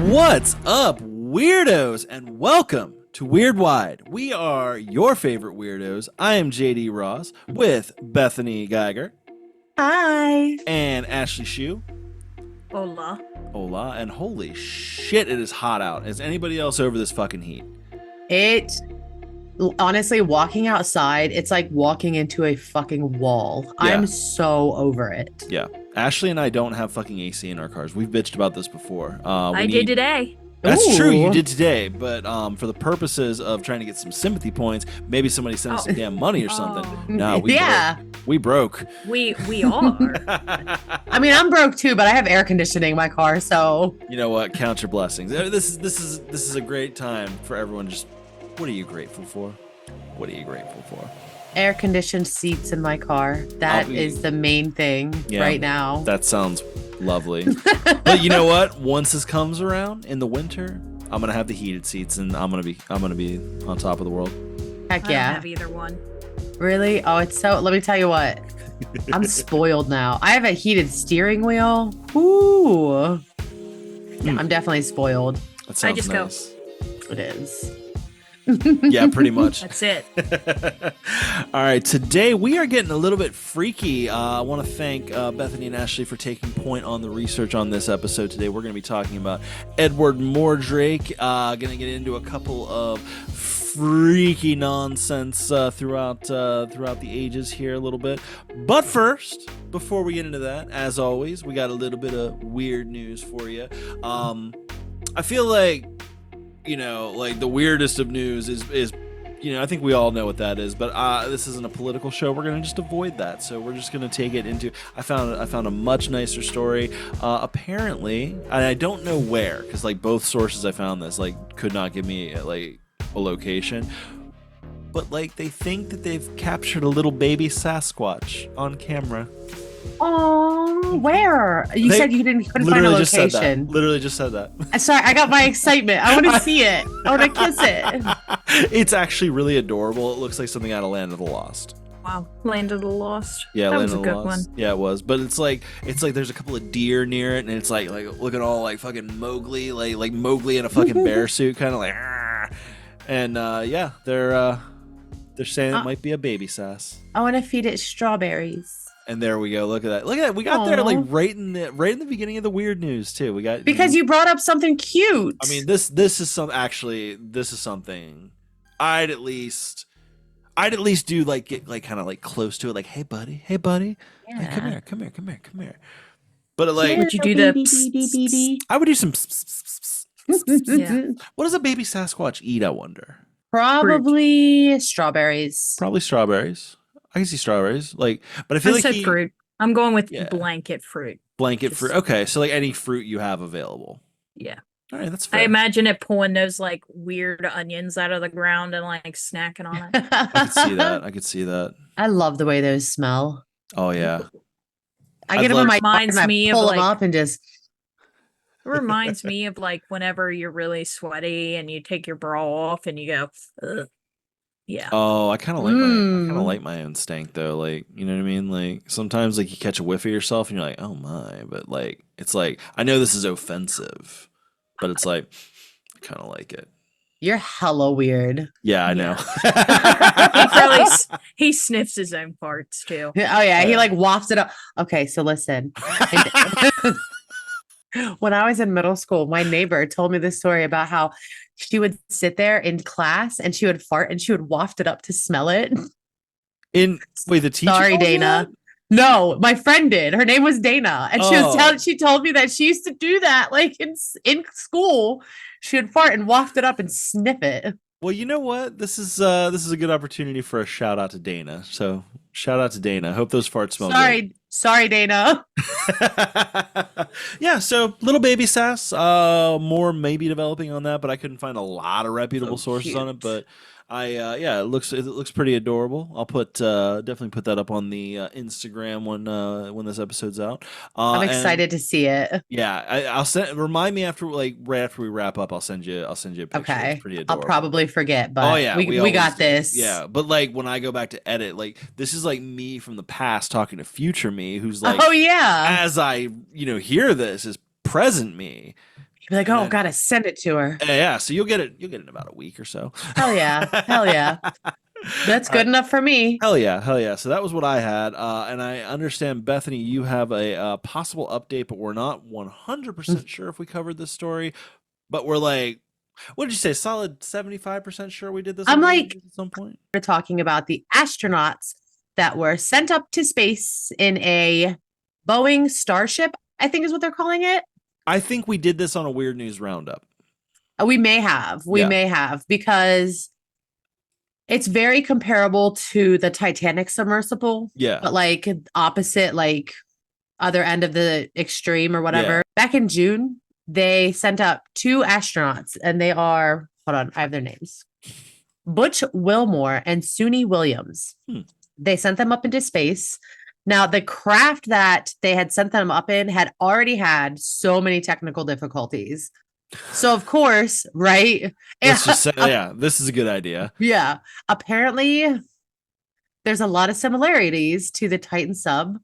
What's up, weirdos, and welcome to Weird Wide. We are your favorite weirdos. I am JD Ross with Bethany Geiger. Hi. And Ashley Shue. Hola. Hola. And holy shit, it is hot out. Is anybody else over this fucking heat? Honestly, walking outside, it's like walking into a fucking wall. Yeah. I'm so over it. Yeah. Ashley and I don't have fucking AC in our cars. We've bitched about this before. I did today. That's true, you did today, but for the purposes of trying to get some sympathy points, maybe somebody sent us some damn money or something. No, we broke. We are. I mean, I'm broke too, but I have air conditioning in my car, so you know what? Count your blessings. This is a great time for everyone. Just what are you grateful for? What are you grateful for? Air conditioned seats in my car. That is the main thing right now. That sounds lovely. But you know what? Once this comes around in the winter, I'm gonna have the heated seats, and I'm gonna be on top of the world. Heck yeah! I don't have either one. Really? Oh, it's so. Let me tell you what. I'm spoiled now. I have a heated steering wheel. Ooh. Yeah, I'm definitely spoiled. That sounds nice. It is. Yeah, pretty much. That's it. All right, today we are getting a little bit freaky. I want to thank Bethany and Ashley for taking point on the research on this episode. Today we're going to be talking about Edward Mordrake. Going to get into a couple of freaky nonsense throughout the ages here a little bit. But first, before we get into that, as always, we got a little bit of weird news for you. I feel like, you know, like the weirdest of news is you know, I think we all know what that is, but this isn't a political show. We're gonna just avoid that, so we're just gonna take it into. I found a much nicer story. Apparently, and I don't know where, because like both sources I found this like could not give me like a location, but like they think that they've captured a little baby Sasquatch on camera. Oh, where? You said you couldn't find a location. Literally just said that. Sorry, I got my excitement. I want to see it. I want to kiss it. It's actually really adorable. It looks like something out of Land of the Lost. Wow, Land of the Lost. Yeah, that Land was of a the good Lost. one. Yeah, it was. But it's like there's a couple of deer near it, and it's like looking all like fucking Mowgli, like Mowgli in a fucking bear suit, kind of like. Argh. And yeah, they're saying it might be a baby sass. I want to feed it strawberries. And there we go. Look at that. We got there like right in the beginning of the weird news too. We got because you brought up something cute. I mean, this is something I'd at least do like get like kind of like close to it, like hey buddy, yeah. Hey, come here. But like, would you do the? I would do some. Yeah. What does a baby Sasquatch eat? I wonder. Probably strawberries. Probably strawberries. I can see strawberries, but I feel like fruit. I'm going with blanket fruit. Blanket fruit. Okay, so like any fruit you have available. Yeah. All right, that's fair. I imagine it pulling those like weird onions out of the ground and like snacking on it. I could see that. I love the way those smell. Oh yeah. I get them in my reminds me pull of them up and just. It reminds me of like whenever you're really sweaty and you take your bra off and you go. Ugh. Yeah. Oh, I kind of like my own stank though. Like, you know what I mean? Like sometimes like you catch a whiff of yourself and you're like, oh my, but like it's like I know this is offensive, but it's like I kind of like it. You're hella weird. Yeah, I know. He sniffs his own parts too. Oh yeah, he like wafts it up. Okay, so listen. When I was in middle school, my neighbor told me this story about how she would sit there in class and she would fart and she would waft it up to smell it. The teacher? Sorry, Dana. No, my friend did. Her name was Dana. And she told me that she used to do that like in school. She would fart and waft it up and sniff it. Well, you know what? This is a good opportunity for a shout out to Dana. So shout out to Dana. I hope those farts smell good. Sorry, Dana. Yeah, so little baby sass. More maybe developing on that, but I couldn't find a lot of reputable sources on it. But Yeah, it looks pretty adorable. I'll definitely put that up on the Instagram when this episode's out. I'm And excited to see it. yeah, I'll send. Remind me after right after we wrap up. I'll send you a picture. It's Okay. pretty I'll adorable. probably forget, Oh but yeah, we always got do. this. Yeah, but like when I go back to edit, like this is like me from the past talking to future me, who's like, Oh yeah. as I hear this is present me. You'd be like, And oh, then- gotta send it to her. Yeah, so you'll get it in about a week or so. Hell yeah. Hell yeah. That's good enough for me. Hell yeah. So that was what I had, and I understand, Bethany, you have a possible update, but we're not 100% sure if we covered this story. But we're like, what did you say? Solid 75% sure we did this. I'm already like- at some point. We're talking about the astronauts that were sent up to space in a Boeing Starship, I think is what they're calling it. I think we did this on a Weird News Roundup. We may have. We Yeah. may have because it's very comparable to the Titanic submersible, Yeah. but like opposite, like other end of the extreme or whatever. Back in June, they sent up 2 astronauts, and they are, hold on, I have their names. Butch Wilmore and Suni Williams. They sent them up into space. Now, the craft that they had sent them up in had already had so many technical difficulties. So, of course, right? Let's just say, yeah, this is a good idea. Yeah. Apparently, there's a lot of similarities to the Titan sub.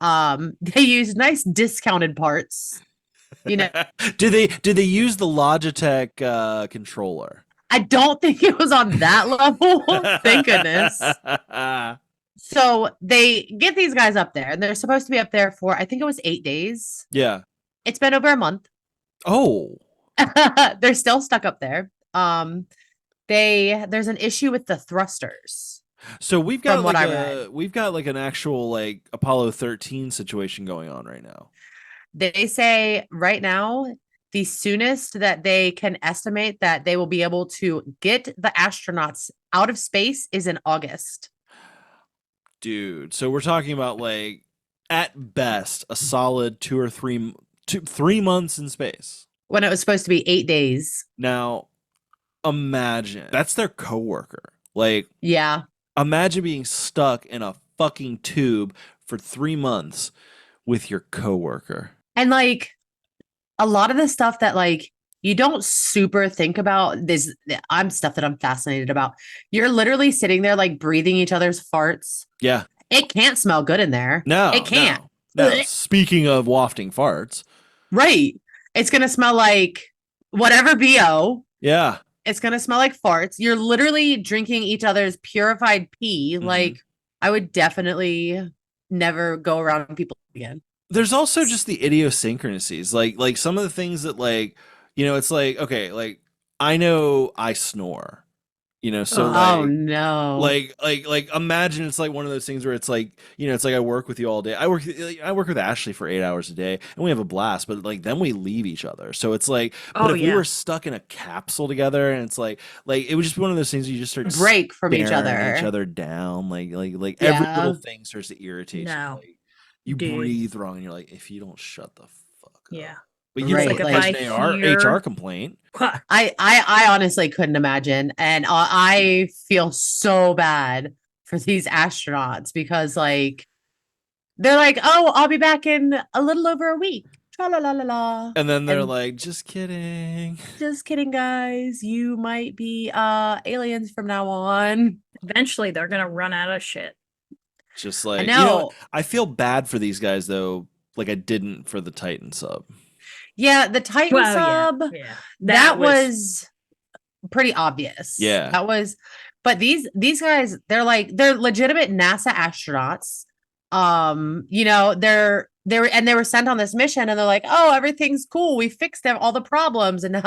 They use nice discounted parts. You know, Did they use the Logitech controller? I don't think it was on that level. Thank goodness. So they get these guys up there, and they're supposed to be up there for, I think it was 8 days. Yeah. It's been over a month. Oh. They're still stuck up there. There's an issue with the thrusters. So we've got From what like I read. we've got like an actual like Apollo 13 situation going on right now. They say right now, the soonest that they can estimate that they will be able to get the astronauts out of space is in August. Dude, so we're talking about like at best a solid 3 months in space. When it was supposed to be 8 days. Now, imagine that's their coworker. Like, Yeah. imagine being stuck in a fucking tube for 3 months with your coworker. And like a lot of the stuff that like you don't super think about this, stuff that I'm fascinated about. You're literally sitting there like breathing each other's farts. Yeah. It can't smell good in there. No, It can't. No. Speaking of wafting farts. Right. It's going to smell like whatever BO. Yeah. It's going to smell like farts. You're literally drinking each other's purified pee. Mhm. Like, I would definitely never go around people again. There's also just the idiosyncrasies. Like some of the things that like, it's like, okay, like I know I snore. So Oh no. like imagine it's like one of those things where it's like, it's like I work with you all day. I work with Ashley for 8 hours a day, and we have a blast, but like then we leave each other. So it's like, but if we were stuck in a capsule together, and it's like it would just be one of those things where you just start break from each staring other. down, like every Yeah. little thing starts to irritate No. you. Like, you Dude. breathe wrong, and you're like, if you don't shut the fuck up. Yeah. But you Right, know, like, like, if an I hear- HR complaint. I honestly couldn't imagine. And I feel so bad for these astronauts because like they're like, oh, I'll be back in a little over a week. Tra la la la la. And then they're And- like, just kidding. Just kidding, guys. You might be aliens from now on. Eventually, they're gonna run out of shit. Just I like, know. I feel bad for these guys though. Like I didn't for the Titan sub. Yeah, the Titan Well, sub. yeah. That was pretty obvious. Yeah. That was, but these guys, they're legitimate NASA astronauts. They were sent on this mission, and they're like, oh, everything's cool. We fixed all the problems. And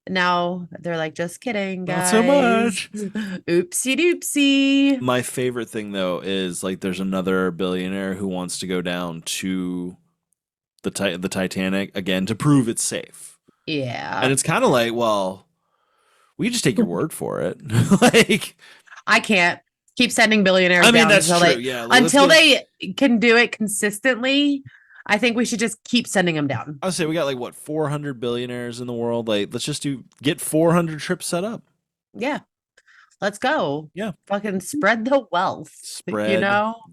now they're like, just kidding, Not guys. so much. Oopsie doopsie. My favorite thing though is like there's another billionaire who wants to go down to the Titanic again to prove it's safe. Yeah. And it's kind of like, well, we just take your word for it. Like, I can't keep sending billionaires I mean, down that's until true. Yeah. Like, until they can do it consistently. I think we should just keep sending them down. I would say we got like what 400 billionaires in the world. Like, let's just get 400 trips set up. Yeah. Let's go. Yeah. Fucking spread the wealth. Spread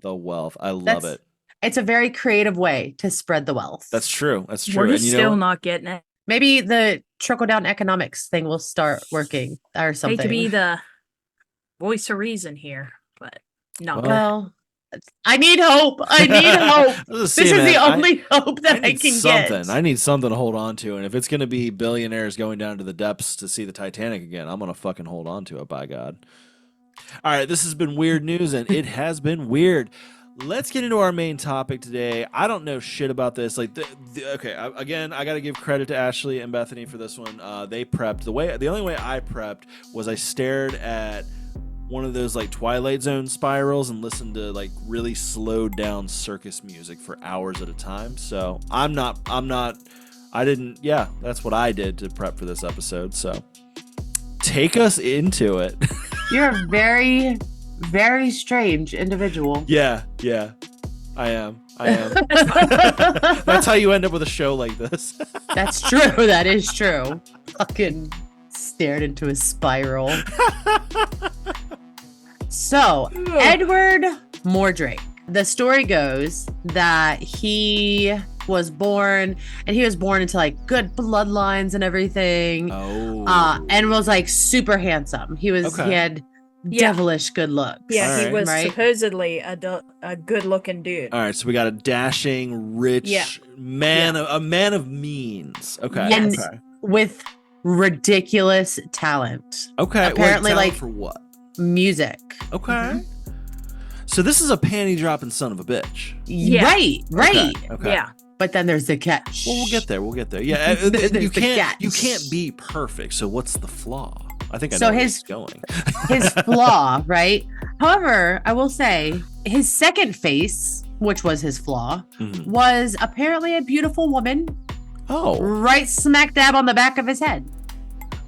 the wealth. I love it. It's a very creative way to spread the wealth. That's true. That's true. We're And just you know still what? not getting it. Maybe the trickle down economics thing will start working or something. Hate to be the voice of reason here, but no. Well, I need hope. I need hope. This is the only hope that I can get. I need something to hold on to. And if it's going to be billionaires going down to the depths to see the Titanic again, I'm going to fucking hold on to it, by God. All right, this has been weird news, and it has been weird. Let's get into our main topic today. I don't know shit about this. Like, again, I got to give credit to Ashley and Bethany for this one. They prepped. The only way I prepped was I stared at one of those like Twilight Zone spirals and listened to like really slowed down circus music for hours at a time. So that's what I did to prep for this episode. So take us into it. You're a very, very strange individual. Yeah, I am. That's how you end up with a show like this. That's true. That is true. Fucking stared into a spiral. So, Edward Mordrake. The story goes that he was born into like good bloodlines and everything. Oh. And was like super handsome. He had devilish good looks. Yeah, All he right. was Right? supposedly a good-looking dude. All right, so we got a dashing, rich man, a man of means. Okay. Yes. Okay. With ridiculous talent. Okay. Apparently, talent like for what? music. Okay. So this is a panty dropping son of a bitch. Yeah. Right. Okay. Yeah. But then there's the catch. Well, we'll get there. Yeah, There's you the can't catch. be perfect. So what's the flaw? I think I know So where his- he's going. His flaw, right? However, I will say his second face, which was his flaw, Mhm. was apparently a beautiful woman Oh, right smack dab on the back of his head.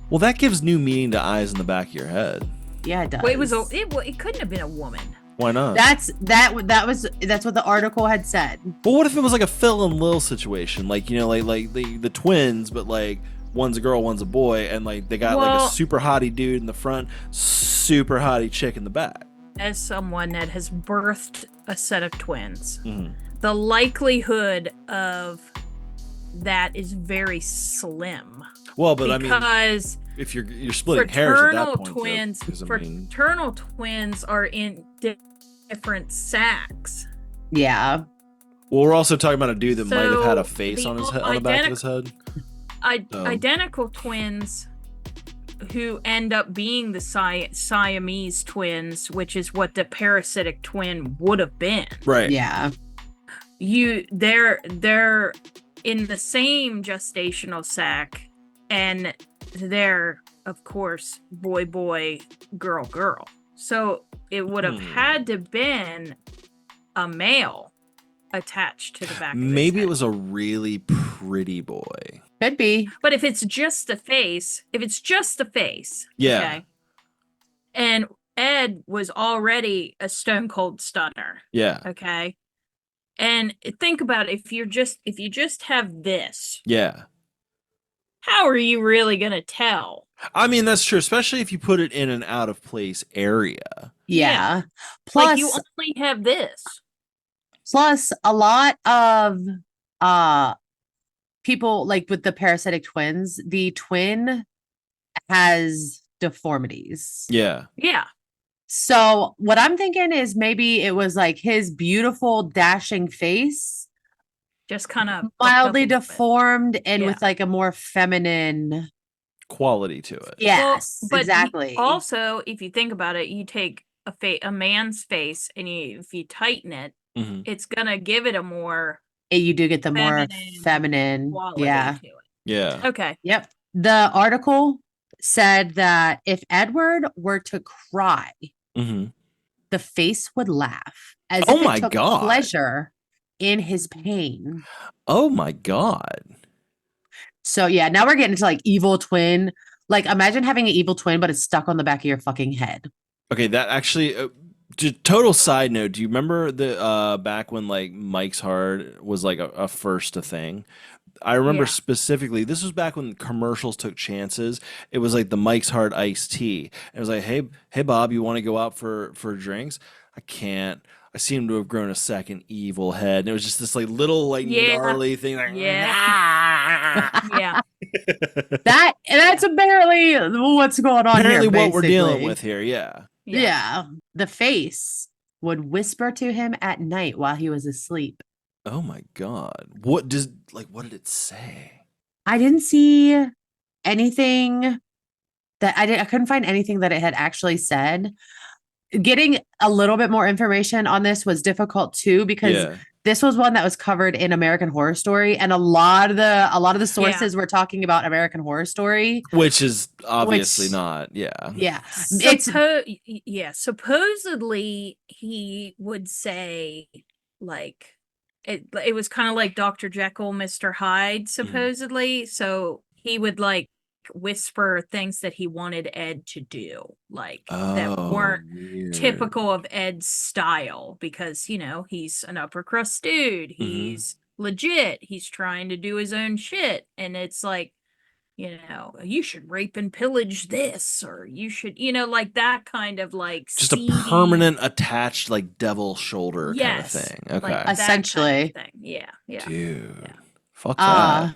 well, that gives new meaning to eyes in the back of your head. Yeah, it does. Well, it couldn't have been a woman. Why not? That's what the article had said. But what if it was like a Phil and Lil situation, like like the twins, but like one's a girl, one's a boy, and like they got like a super hottie dude in the front, super hottie chick in the back. As someone that has birthed a set of twins, Mhm. the likelihood of that is very slim. Well, but I mean, because if you're splitting hairs at that point, fraternal twins are in different sacks. Yeah. well, we're also talking about a dude that might have had a So face the on his head, on the back of his head. Identical twins who end up being the Siamese twins, which is what the parasitic twin would have been. Right. Yeah. They're in the same gestational sac, and they're of course boy, girl. So it would have had to been a male attached to the back. Maybe it was a really pretty boy. Could be. But if it's just the face, Yeah. okay. And Ed was already a stone cold stunner, Yeah. okay? And think about it, if you just have this, Yeah. how are you really gonna tell? I mean, that's true, especially if you put it in an out of place area. Yeah. Like you only have this. Plus a lot of people like with the parasitic twins, the twin has deformities. Yeah. Yeah. So what I'm thinking is maybe it was like his beautiful dashing face Just kind of mildly deformed and Yeah. with like a more feminine. Quality to it. Yes, but exactly. Also, if you think about it, you take a man's face and if you tighten it, Mhm. it's gonna give it a more You do get the more feminine feminine. quality Yeah. to it. Yeah. Okay. Yep. The article said that if Edward were to cry, hmm the face would laugh as Oh if my it took God. pleasure in his pain. Oh my God. So yeah, now we're getting into like evil twin. Like imagine having an evil twin, but it's stuck on the back of your fucking head. Okay, that actually. Total side note. Do you remember the back when like Mike's Hard was like a first a thing? I remember Yeah. specifically, this was back when commercials took chances. It was like the Mike's Hard iced tea. And it was like, hey, Bob, you want to go out for drinks? I can't. I seem to have grown a second evil head. And it was just this like little like Yeah. gnarly thing. Like, Yeah. Yeah. That's apparently what's going on Apparently here. what we're dealing basically. with here. Yeah. Yeah. The face would whisper to him at night while he was asleep. Oh my God. What did it say? I didn't see anything that I couldn't find anything that it had actually said. Getting a little bit more information on this was difficult too, because this was one that was covered in American Horror Story, and a lot of the sources were talking about American Horror Story, which is obviously not. Yeah. Supposedly he would say like it was kind of like Dr. Jekyll, Mr. Hyde, supposedly. So he would like whisper things that he wanted Ed to do, like that weren't typical of Ed's style, because he's an upper crust dude. He's legit. He's trying to do his own shit, and it's like, you should rape and pillage this, or you should, like that kind of like just a permanent attached like devil shoulder kind of thing. Okay, like essentially. Kind of thing. Yeah. Dude, fuck that.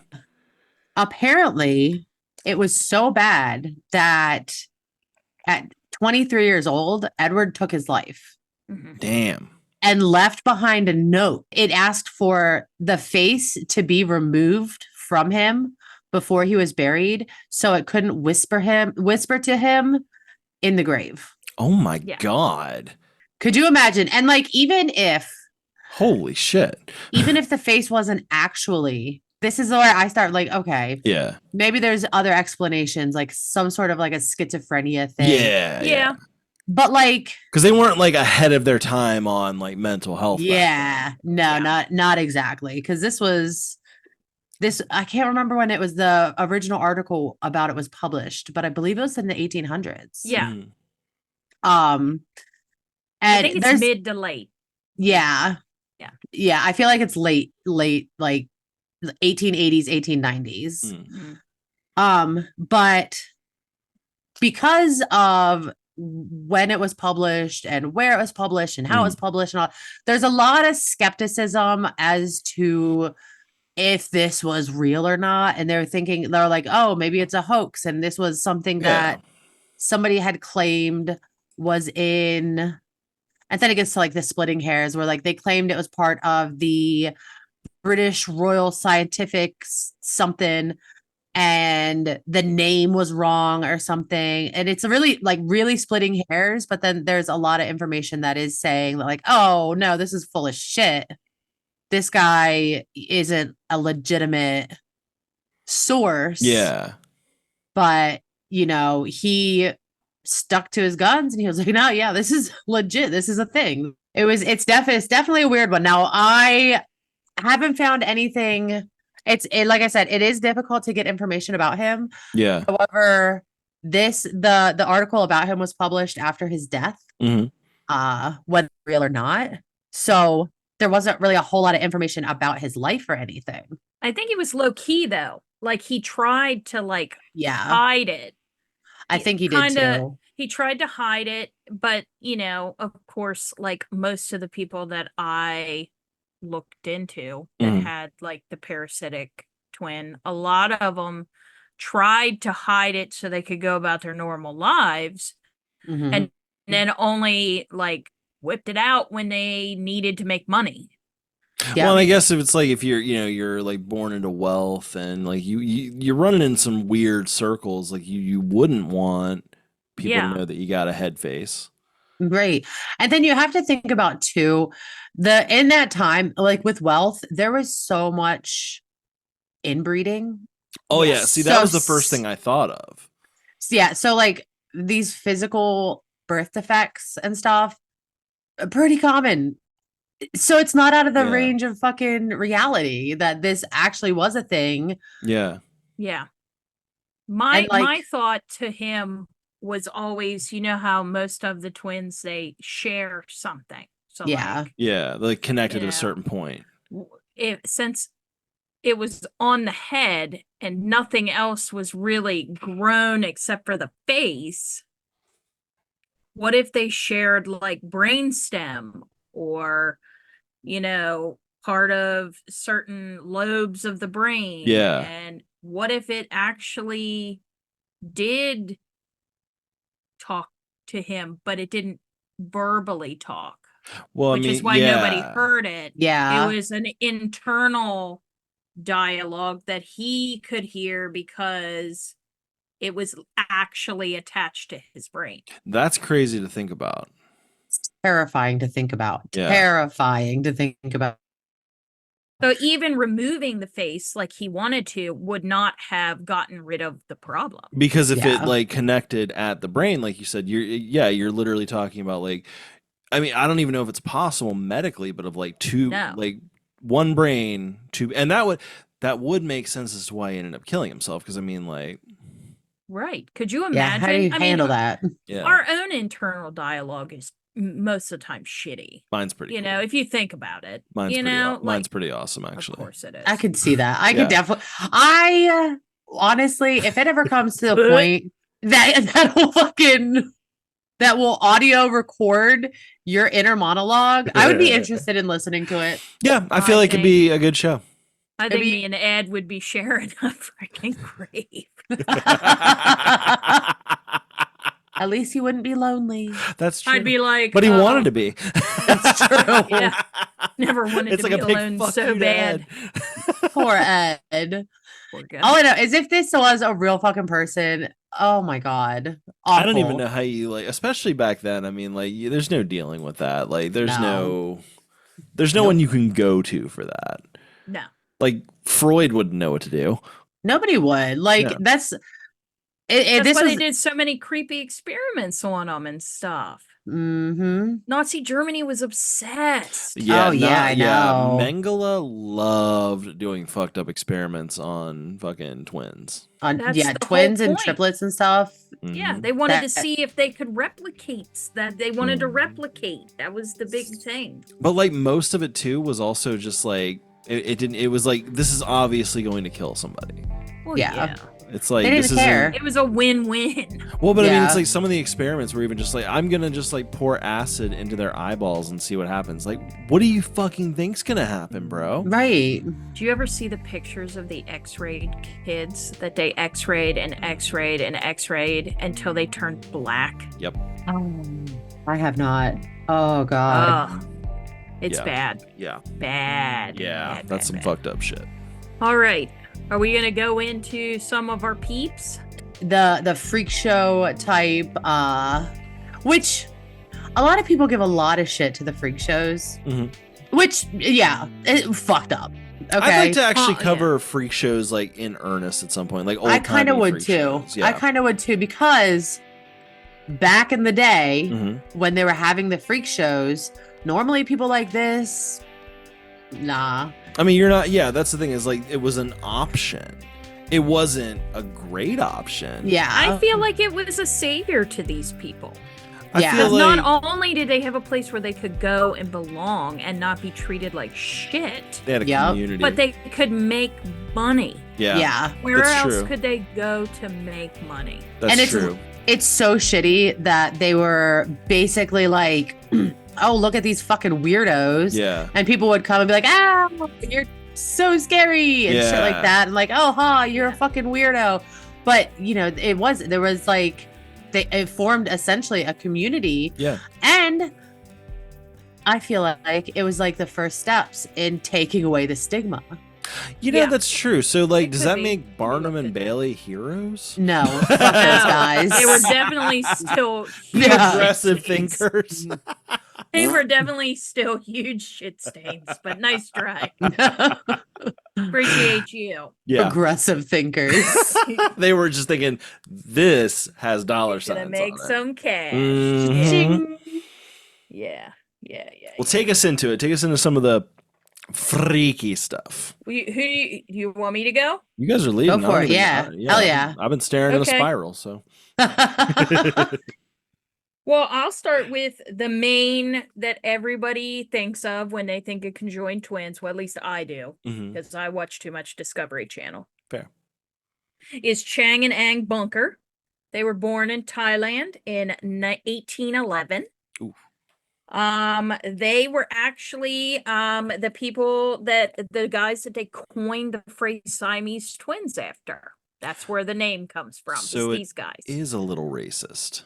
Apparently, it was so bad that at 23 years old, Edward took his life. Damn. And left behind a note. It asked for the face to be removed from him before he was buried, so it couldn't whisper to him in the grave. Oh my God. Could you imagine? And like, even if holy shit. Even if the face wasn't actually, this is where I start like, okay. Yeah. Maybe there's other explanations, like some sort of like a schizophrenia thing. Yeah. But like, because they weren't like ahead of their time on like mental health. Not exactly. Because this I can't remember when it was the original article about it was published, but I believe it was in the 1800s. Yeah. And I think it's mid to late. Yeah. I feel like it's late, like 1880s, 1890s. But because of when it was published and where it was published and how it was published and all, there's a lot of skepticism as to if this was real or not. And they're like, oh, maybe it's a hoax. And this was something that somebody had claimed was in, and then it gets to like the splitting hairs where like they claimed it was part of the British Royal Scientific something, and the name was wrong or something. And it's really splitting hairs. But then there's a lot of information that is saying like, oh no, this is full of shit. This guy isn't a legitimate source. Yeah. But, he stuck to his guns and he was like, no, yeah, this is legit. This is a thing. It's definitely a weird one. Now, I haven't found anything. Like I said, it is difficult to get information about him. Yeah. However, the article about him was published after his death, whether real or not. So there wasn't really a whole lot of information about his life or anything. I think he was low key though. Like he tried to hide it. I think he did too. He tried to hide it, but of course, like most of the people that I looked into that had like the parasitic twin, a lot of them tried to hide it so they could go about their normal lives, and then only like whipped it out when they needed to make money. Well, and I guess if you're like born into wealth and like you're running in some weird circles, like you wouldn't want people to know that you got a head face. Right. And then you have to think about too, in that time, like with wealth, there was so much inbreeding. Oh yeah. See, that was the first thing I thought of. Yeah. So like these physical birth defects and stuff, pretty common. So it's not out of the range of fucking reality that this actually was a thing. Yeah. Yeah. My thought to him was always, how most of the twins, they share something. So yeah. Like connected at a certain point. Since it was on the head and nothing else was really grown except for the face, what if they shared like brainstem or, part of certain lobes of the brain? Yeah. And what if it actually did talk to him, but it didn't verbally talk? Well, which is why nobody heard it. Yeah. It was an internal dialogue that he could hear because it was actually attached to his brain. That's crazy to think about. Terrifying to think about. Yeah. Terrifying to think about. So even removing the face like he wanted to would not have gotten rid of the problem. Because if Yeah. it like connected at the brain, like you said, you're literally talking about like, I mean, I don't even know if it's possible medically, but of like like one brain, two, and that would make sense as to why he ended up killing himself. Because I mean, like, right? Could you imagine? Yeah, how do you handle that? yeah, Our own internal dialogue is most of the time shitty. mine's pretty. Cool. If you think about it, mine's pretty awesome, actually. Of course it is. I could see that. I could definitely. I honestly, if it ever comes to the point that will audio record your inner monologue, I would be interested in listening to it. Yeah, I feel like it'd be a good show. I think me and Ed would be sharing a freaking grave. At least he wouldn't be lonely. That's true. I'd be like, but he wanted to be. That's true. Yeah. Never wanted to be alone so bad. Poor Ed. Poor guy. All I know is if this was a real fucking person, oh my God. Awful. I don't even know how you like, especially back then. I mean, like, there's no dealing with that. Like, there's no one you can go to for that. No. Like, Freud wouldn't know what to do. Nobody would. Like, that's why they did so many creepy experiments on them and stuff. Mm-hmm. Nazi Germany was obsessed. Yeah, I know. Mengele loved doing fucked up experiments on fucking twins. Twins and triplets and stuff. Mm-hmm. Yeah, they wanted to see if they could replicate that. They wanted to replicate. That was the big thing. But like most of it too was also just like it didn't. It was like, this is obviously going to kill somebody. Well, yeah. It's like, they didn't care. It was a win-win. Well, but I mean, it's like some of the experiments were even just like, I'm gonna just like pour acid into their eyeballs and see what happens. Like, what do you fucking think's gonna happen, bro? Right. Do you ever see the pictures of the X-rayed kids that they X-rayed and X-rayed and X-rayed until they turned black? Yep. I have not. Oh God. It's bad. Yeah. Bad. Yeah. Bad, That's some bad. fucked up shit. All right. Are we gonna go into some of our peeps? The freak show type, which a lot of people give a lot of shit to the freak shows. Mm-hmm. Which, it fucked up. Okay. I'd like to actually cover freak shows like in earnest at some point. Like old I kind of would too. Yeah. I kind of would too, because back in the day when they were having the freak shows, normally people like this, nah. I mean, you're not. Yeah, that's the thing, is like, it was an option. It wasn't a great option. Yeah. I feel like it was a savior to these people. Yeah. I feel like, not only did they have a place where they could go and belong and not be treated like shit, they had a community, but they could make money. Yeah. Yeah. Where That's else true. could they go to make money? That's true. It's so shitty that they were basically like, oh, look at these fucking weirdos. Yeah. And people would come and be like, you're so scary and shit like that. And like, oh, you're a fucking weirdo. But, there was like, it formed essentially a community. Yeah. And I feel like it was like the first steps in taking away the stigma. That's true. So, like, does that be. make Barnum and Bailey heroes? No, fuck those guys. They were definitely still Progressive thinkers. They were definitely still huge shit stains, but nice try. Appreciate you. Yeah. Progressive thinkers. They were just thinking, this has dollar signs Gonna make on it. some cash. Mhm. Yeah. Well, take us into it. Take us into some of the freaky stuff. Do you want me to go? You guys are leading. Go for it. Yeah. Hell yeah. I've been staring at a Okay. spiral, so. Well, I'll start with the main that everybody thinks of when they think of conjoined twins. Well, at least I do, because I watch too much Discovery Channel. Fair. Is Chang and Ang Bunker. They were born in Thailand in 1811. Ooh. They were actually the guys that they coined the phrase Siamese twins after. That's where the name comes from. So these guys. It is a little racist.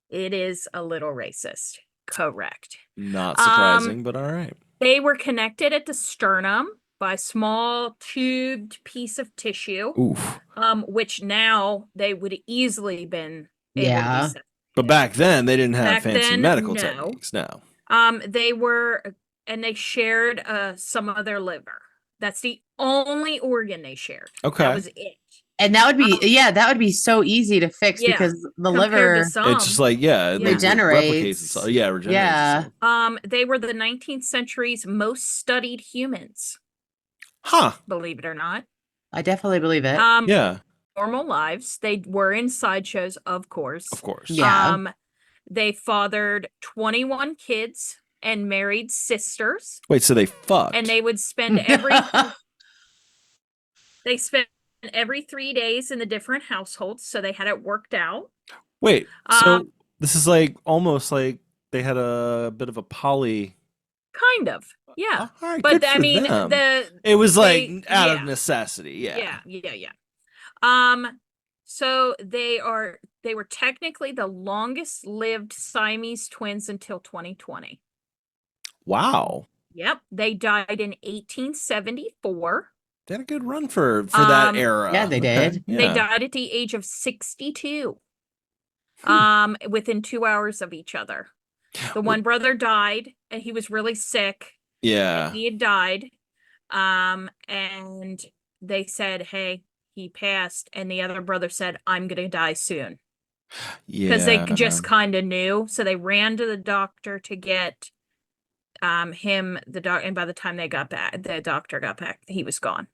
It is a little racist. Correct. Not surprising, but all right. They were connected at the sternum by a small tubed piece of tissue. Oof. Which now they would easily been able to be. But back then they didn't have fancy medical techniques. No. They were, and they shared some of their liver. That's the only organ they shared. Okay. That was it. And that would be that would be so easy to fix because the liver it's just like regenerates. Replicates itself. Yeah, regenerates itself. They were the 19th century's most studied humans. Huh. Believe it or not. I definitely believe it. Yeah. Normal lives. They were in sideshows, of course. Of course. Yeah. They fathered 21 kids and married sisters. Wait, so they fucked? And they would spend they spent every 3 days in the different households, so they had it worked out. Wait, so this is like almost like they had a bit of a poly. Kind of, yeah. Right, but I mean, them. It was like out of necessity, yeah. So they were technically the longest lived Siamese twins until 2020. Wow. Yep, they died in 1874. They had a good run for that era. Yeah, they did. Okay. Yeah. They died at the age of 62. Within 2 hours of each other. The one brother died, and he was really sick. Yeah. He had died. And they said, hey, he passed. And the other brother said, I'm going to die soon. Yeah. Because they just kind of knew. So they ran to the doctor to get and by the time they got back, the doctor got back, he was gone.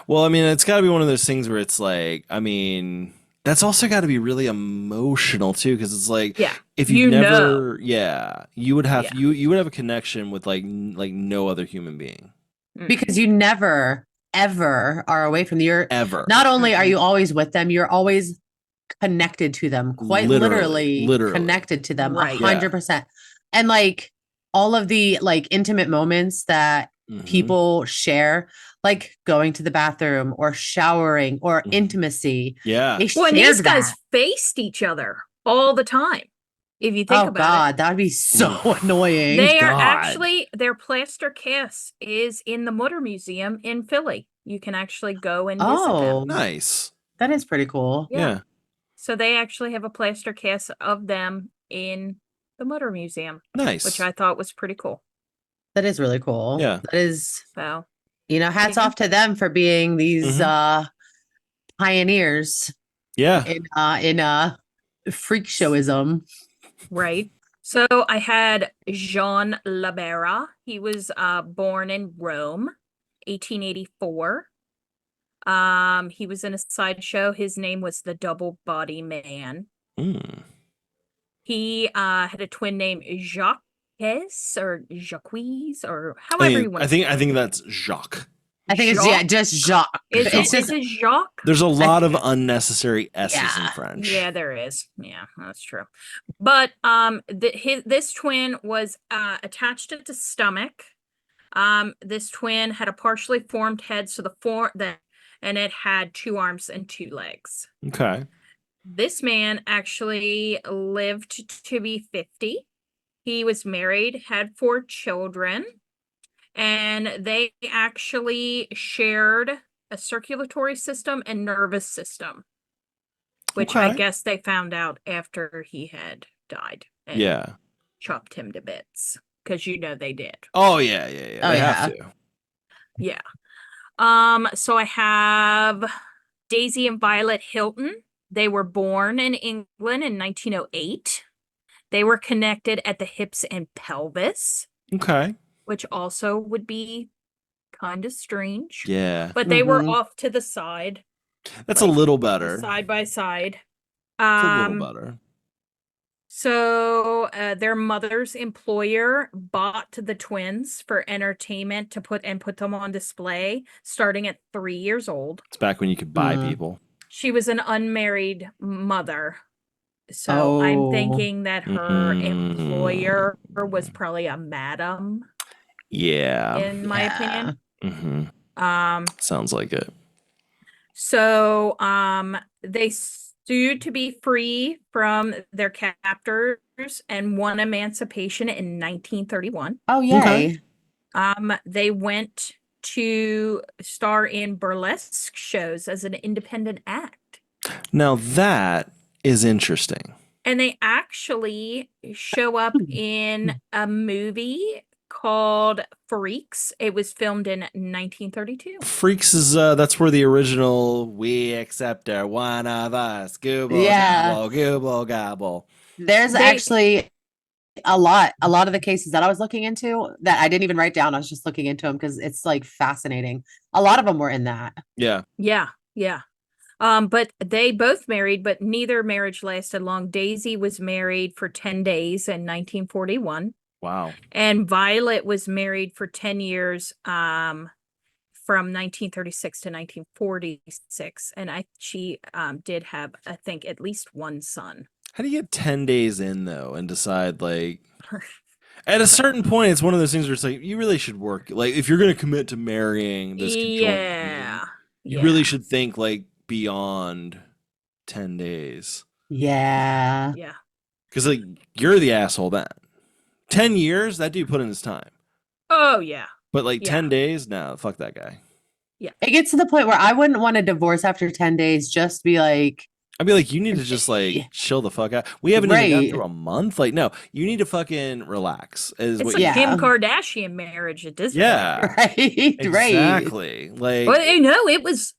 Well, I mean, it's got to be one of those things where it's like, I mean, that's also got to be really emotional too, because it's like, if you never, you would have you would have a connection with like no other human being, because you never ever are away from ever. Not only are you always with them, you're always connected to them, quite literally connected to them, 100%, and like all of the like intimate moments that people share, like going to the bathroom or showering or intimacy. Yeah. Well, and these guys faced each other all the time. If you think about it. That would be so annoying. They are actually, their plaster cast is in the Mutter Museum in Philly. You can actually go and visit them. Nice. That is pretty cool. Yeah. So they actually have a plaster cast of them in the Mutter Museum. Nice. Which I thought was pretty cool. That is really cool. Yeah. That is, so, hats off to them for being these pioneers. Yeah. In freak showism. Right. So I had Jean Labera. He was born in Rome, 1884. He was in a sideshow. His name was the Double Body Man. He had a twin named Jacques or Jacques or however you want to say it. I think that's Jacques. I think it's just Jacques. Is it Jacques? There's a lot of unnecessary S's in French. Yeah, there is. Yeah, that's true. But this twin was attached at the stomach. This twin had a partially formed head, so and it had 2 arms and 2 legs. Okay. This man actually lived to be 50. He was married, had 4 children, and they actually shared a circulatory system and nervous system, which I guess they found out after he had died. And chopped him to bits, because they did. Oh yeah. They have to. Yeah. So I have Daisy and Violet Hilton. They were born in England in 1908. They were connected at the hips and pelvis. Okay. Which also would be kind of strange. Yeah. But they were off to the side. That's a little better. Side by side. It's a little better. So their mother's employer bought the twins for entertainment to put them on display starting at 3 years old. It's back when you could buy people. She was an unmarried mother. So I'm thinking that her employer was probably a madam. Yeah. In my opinion. Sounds like it. So they sued to be free from their captors and won emancipation in 1931. Oh, yay. Okay. They went to star in burlesque shows as an independent act. Now that is interesting. And they actually show up in a movie called Freaks. It was filmed in 1932. Freaks is that's where the original "We accept her, one of us, gooble gobble, gooble gobble." There's actually a lot of the cases that I was looking into that I didn't even write down. I was just looking into them because it's like fascinating. A lot of them were in that. Yeah. But they both married, but neither marriage lasted long. Daisy was married for 10 days in 1941. Wow. And Violet was married for 10 years from 1936 to 1946. And she did have, I think, at least one son. How do you get 10 days in, though, and decide, like... At a certain point, it's one of those things where it's like, you really should work. Like, if you're going to commit to marrying this conjoined you really should think, like, beyond 10 days. Yeah. Because, like, you're the asshole then. 10 years, that dude put in his time. Oh, yeah. But, like, 10 days? No, fuck that guy. Yeah. It gets to the point where I wouldn't want a divorce after 10 days. Just be like... I'd be like, you need to just, like, chill the fuck out. We haven't even gone through a month. Like, no, you need to fucking relax. It's like Kim Kardashian marriage at this point. Right. Exactly. Like, well, it was...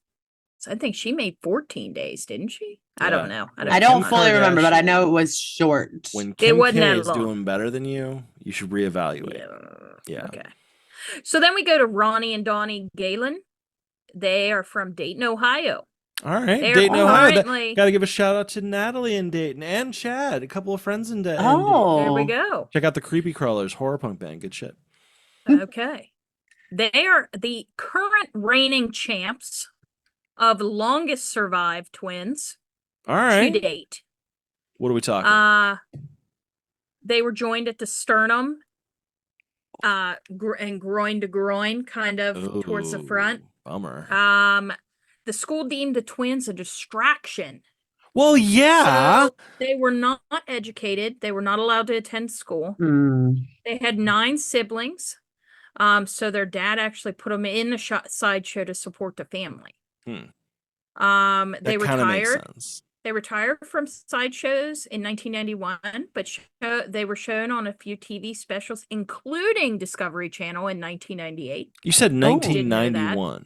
I think she made 14 days, didn't she? Yeah. I don't know. I don't fully remember, but I know it was short. When Kim K is doing better than you, you should reevaluate. Yeah. Okay. So then we go to Ronnie and Donnie Galen. They are from Dayton, Ohio. All right, Dayton, Ohio. Got to give a shout out to Natalie in Dayton and Chad, a couple of friends in Dayton. Oh, there we go. Check out the Creepy Crawlers horror punk band. Good shit. Okay. They are the current reigning champs of longest survived twins. All right. To date. What are we talking? They were joined at the sternum and groin to groin, kind of towards the front. Bummer. The school deemed the twins a distraction. Well, yeah. So they were not educated. They were not allowed to attend school. They had 9 siblings. So their dad actually put them in the sideshow to support the family. They retired. They retired from sideshows in 1991, but they were shown on a few TV specials, including Discovery Channel in 1998. You said 1991.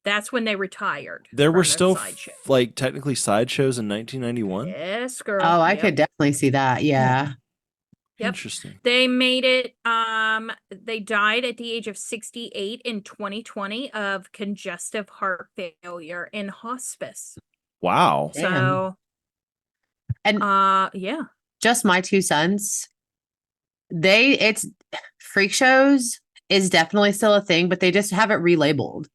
That's when they retired. There were still like technically sideshows in 1991. Yes, girl. Oh, I could definitely see that. Yeah. Yep. Interesting. They made it. They died at the age of 68 in 2020 of congestive heart failure in hospice. Wow. So, and yeah, just my 2 cents. It's freak shows is definitely still a thing, but they just have it relabeled.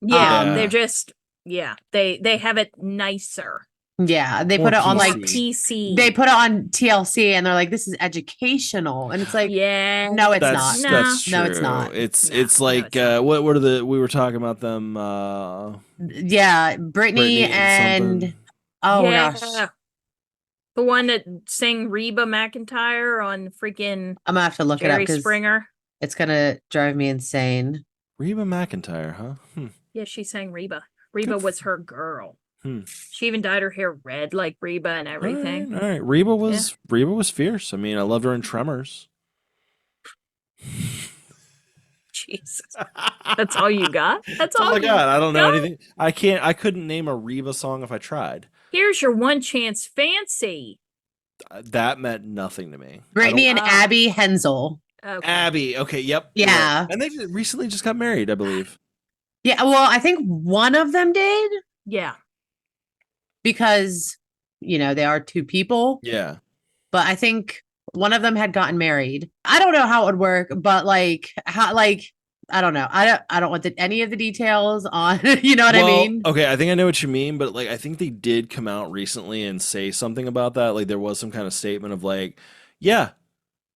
Yeah, they're just they have it nicer. Yeah, they put it on like PC. They put it on TLC, and they're like, "This is educational," and it's like, no, it's not. That's no, it's not. It's like what are we were talking about them? Brittany and gosh, the one that sang Reba McEntire on freaking. I'm gonna have to look Jerry it up because Springer. It's gonna drive me insane. Reba McEntire, huh? Yeah, she sang Reba. Reba was her girl. She even dyed her hair red like Reba and everything. All right. Reba was fierce. I mean, I loved her in Tremors. Jesus. That's all you got? That's all I got. I don't know anything. I couldn't name a Reba song if I tried. Here's your one chance fancy. That meant nothing to me. Brittany and Abby Hensel. Okay. Abby. Okay. Yep. Yeah. Right. And they recently just got married, I believe. Yeah. Well, I think one of them did. Yeah. Because, they are 2 people. Yeah. but I think one of them had gotten married. I don't know how it would work, but like how I don't know. I don't want any of the details on you know what I mean? Okay, I think I know what you mean, but like I think they did come out recently and say something about that. Like there was some kind of statement of like, yeah,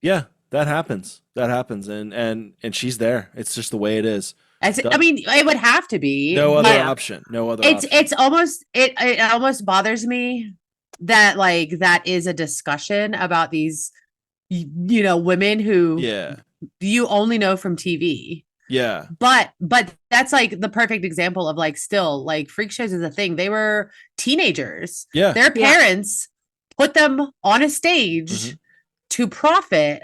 yeah, that happens. That happens and she's there. It's just the way it is. I mean, it would have to be. No other Yeah. option. No other It's option. it's almost it almost bothers me that like that is a discussion about these you know women who Yeah. you only know from TV. Yeah. But that's like the perfect example of like still like freak shows is a thing. They were teenagers. Yeah. Their parents put them on a stage Mhm. to profit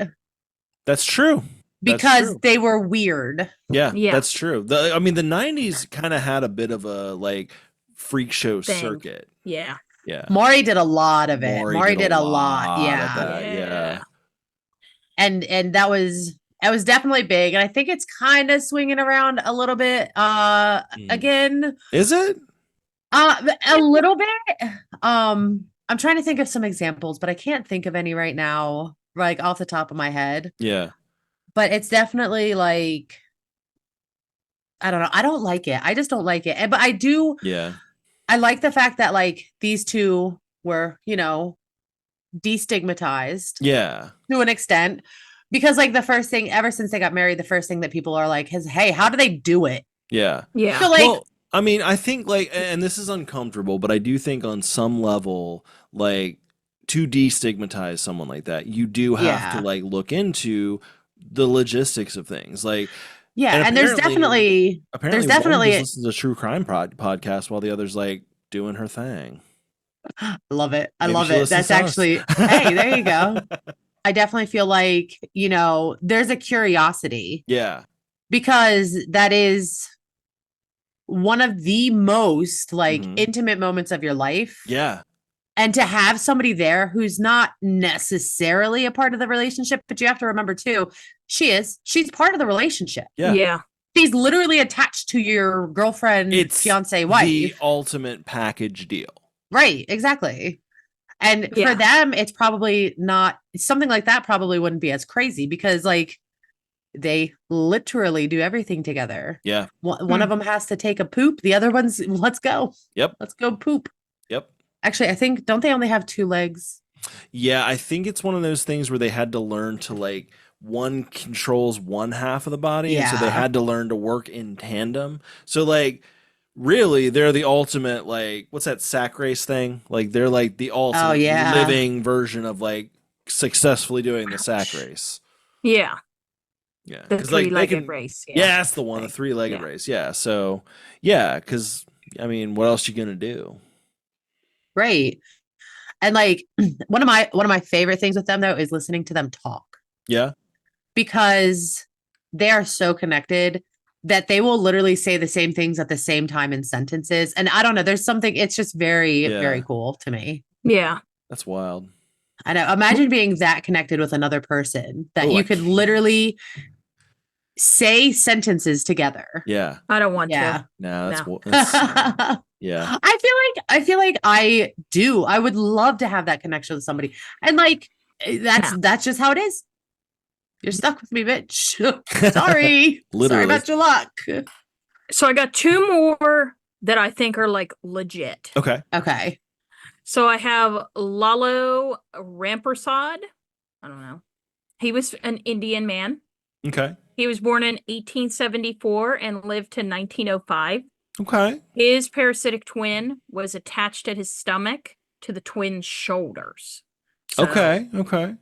That's true. That's because true. they were weird. Yeah, Yeah. that's true. I mean, the 90s kind of had a bit of a like freak show Thing. circuit. Yeah. Yeah. Maury did a lot of it. Maury Maury did a lot. of Yeah. that. Yeah. And that was definitely big. And I think it's kind of swinging around a little bit again. Is it? A little bit. I'm trying to think of some examples, but I can't think of any right now, like off the top of my head. Yeah. But it's definitely like I don't know. I don't like it. I just don't like it. But I do. Yeah. I like the fact that like these two were, you know, destigmatized Yeah. to an extent. Because like the first thing ever since they got married, the first thing that people are like is, hey, how do they do it? Yeah. Yeah. So like Well, I mean, I think like, and this is uncomfortable, but I do think on some level, like to destigmatize someone like that, you do have Yeah. to like look into the logistics of things. Like, yeah, and there's apparently definitely one definitely just listens to true crime podcast while the other's like doing her thing. love it. I Maybe love she it. listens That's to us. actually hey, there you go. I definitely feel like, you know, there's a curiosity Yeah. because that is one of the most like Mhm. intimate moments of your life. Yeah. And to have somebody there who's not necessarily a part of the relationship, but you have to remember too, she's part of the relationship. Yeah. Yeah. She's literally attached to your girlfriend, It's fiance, wife. the ultimate package deal. Right, exactly. And Yeah. for them, it's probably not something like that probably wouldn't be as crazy because like they literally do everything together. Yeah. One of them has to take a poop. The other one's let's go. Yep. Let's go poop. Yep. Actually, I think don't they only have 2 legs? Yeah, I think it's one of those things where they had to learn to like one controls one half of the body, and so they Yeah. had to learn to work in tandem. So like really they're the ultimate like what's that sack race thing? Like they're like the ultimate yeah. living version of like successfully doing the sack race. Yeah. Yeah. The 'Cause, like, they three-legged can- race. Yeah, that's the one, the three-legged Yeah. race. Yeah. So yeah, because I mean, what else you gonna do? Right. And like one of my favorite things with them though is listening to them talk Yeah. because they are so connected that they will literally say the same things at the same time in sentences. And I don't know, there's something it's just very, Yeah. very cool to me. Yeah. That's wild. I know. Imagine being that connected with another person that Oh, you I could can't. literally say sentences together. Yeah. I don't want Yeah. No, that's, No. that's I yeah. feel like I do. I would love to have that connection with somebody. And like that's just how it is. You're stuck with me, bitch. Sorry. Sorry Literally. about your luck. to. So I got 2 more that I think are like legit. Okay. Okay. So I have Lalo Rampersad. I don't know. He was an Indian man. Okay. He was born in 1874 and lived to 1905. Okay. His parasitic twin was attached at his stomach to the twin's shoulders. So Okay. Okay.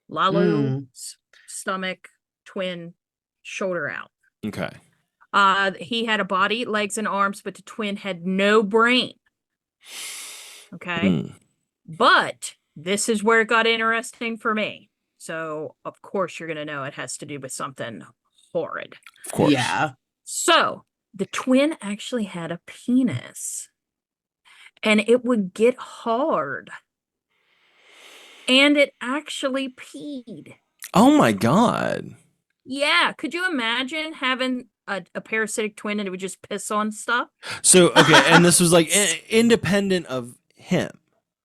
Lalo's stomach, twin, shoulder out. Okay. He had a body, legs, and arms, but the twin had no brain. Okay. Hmm. But this is where it got interesting for me. So, of course, you're going to know it has to do with something horrid. Of course. Yeah. So, the twin actually had a penis. And it would get hard. And it actually peed. Oh my God. Yeah. Could you imagine having a parasitic twin and it would just piss on stuff? So okay, and this was like independent of him.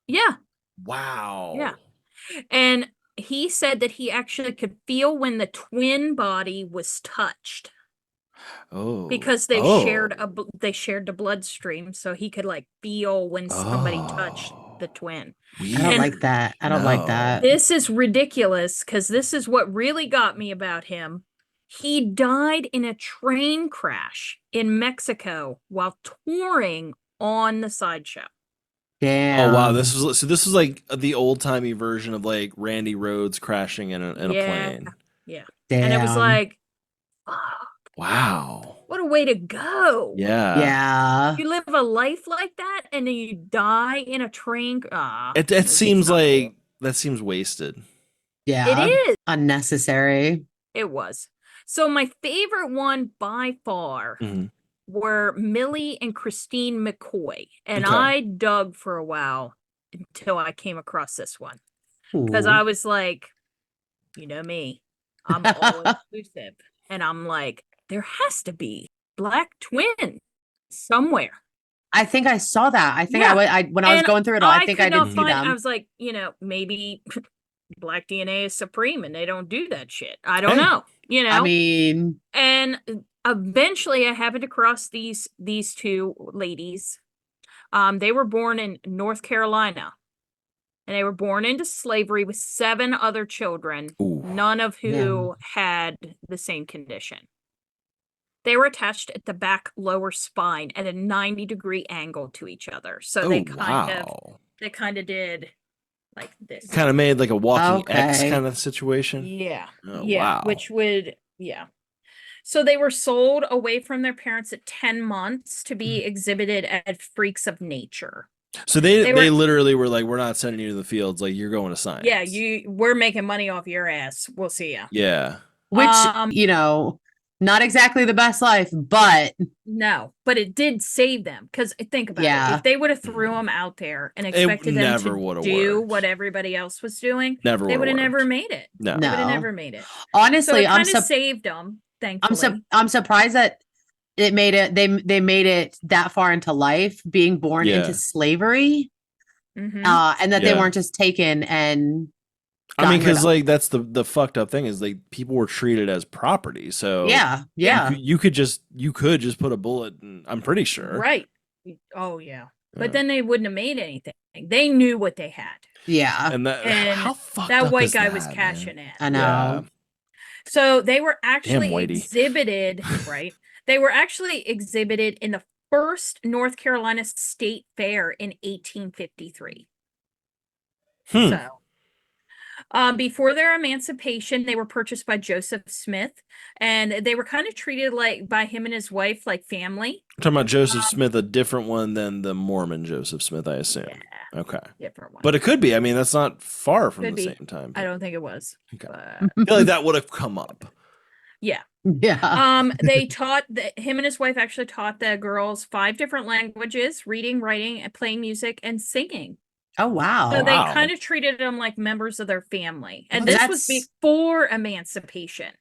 Yeah. Wow. Yeah. And he said that he actually could feel when the twin body was touched. Oh. Because they shared the bloodstream, so he could like feel when somebody touched the twin. I don't like that. I don't like that. This is ridiculous because this is what really got me about him. He died in a train crash in Mexico while touring on the sideshow. Damn. Oh wow, this was like the old timey version of like Randy Rhoads crashing in a plane. Yeah. Damn. And it was like, wow, what a way to go. Yeah. You live a life like that and then you die in a train. It seems like that seems wasted. Yeah. It is unnecessary. It was. So my favorite one by far were Millie and Christine McCoy. And I dug for a while until I came across this one. Because I was like, you know me, I'm all inclusive. And I'm like, there has to be black twin somewhere. I think I saw that. I think when I was going through it all, I think I did see them. I was like, maybe black DNA is supreme and they don't do that shit. I don't know. I mean, and eventually I happened to cross these two ladies. They were born in North Carolina. And they were born into slavery with 7 other children, none of who had the same condition. They were attached at the back lower spine at a 90-degree angle to each other. So they kind of did like this. Kind of made like a walking X kind of situation. Yeah. Wow. Which would, So they were sold away from their parents at 10 months to be exhibited as freaks of nature. So they literally were like, we're not sending you to the fields. Like, you're going to science. Yeah, we're making money off your ass. We'll see ya. Yeah. Which, not exactly the best life, but. No, but it did save them. Because think about it. If they would have threw them out there and expected them to do what everybody else was doing, they would have never made it. No. They would have never made it. Honestly, so it kind of saved them, thankfully. I'm surprised that it made it. They made it that far into life, being born into slavery, and that they weren't just taken and. I mean, because like that's the fucked up thing is like people were treated as property. So you could just put a bullet. I'm pretty sure. Right. Oh yeah. But then they wouldn't have made anything. They knew what they had. Yeah. And how fucked that up white is guy that, was cashing man? in. I know. Yeah. So they were actually exhibited, right? They were actually exhibited in the first North Carolina State Fair in 1853. So, before their emancipation, they were purchased by Joseph Smith, and they were kind of treated like by him and his wife like family. I'm talking about Joseph Smith, a different one than the Mormon Joseph Smith, I assume. Yeah, okay, different one. But it could be. I mean, that's not far from the same time. I don't think it was. Okay. I feel like that would have come up. Yeah. They taught him and his wife actually taught the girls 5 different languages: reading, writing, and playing music and singing. Oh wow. So they kind of treated them like members of their family. And this was before emancipation.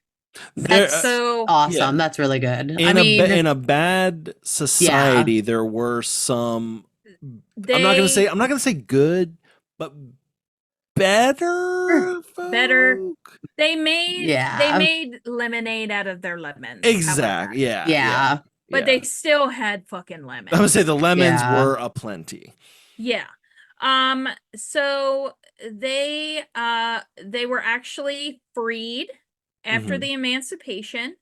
That's so awesome. Yeah. That's really good. In a bad society, there were some I'm not gonna say good, but better. They made lemonade out of their lemons. Exactly. Yeah. But they still had fucking lemons. I would say the lemons were aplenty. Yeah. So they were actually freed after the emancipation.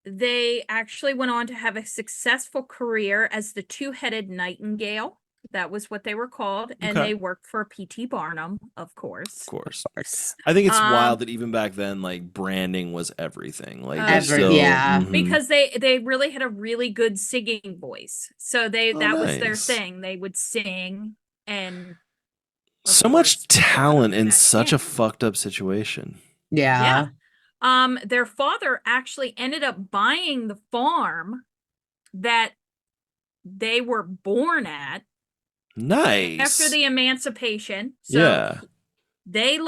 They actually went on to have a successful career as the 2-headed nightingale. That was what they were called. And they worked for P.T. Barnum, of course. Of course. I think it's wild that even back then, like, branding was everything. Like, because they really had a really good singing voice. So that was their thing. They would sing and so much talent in such a fucked up situation. Yeah. Their father actually ended up buying the farm that they were born at. Nice. After the emancipation. So they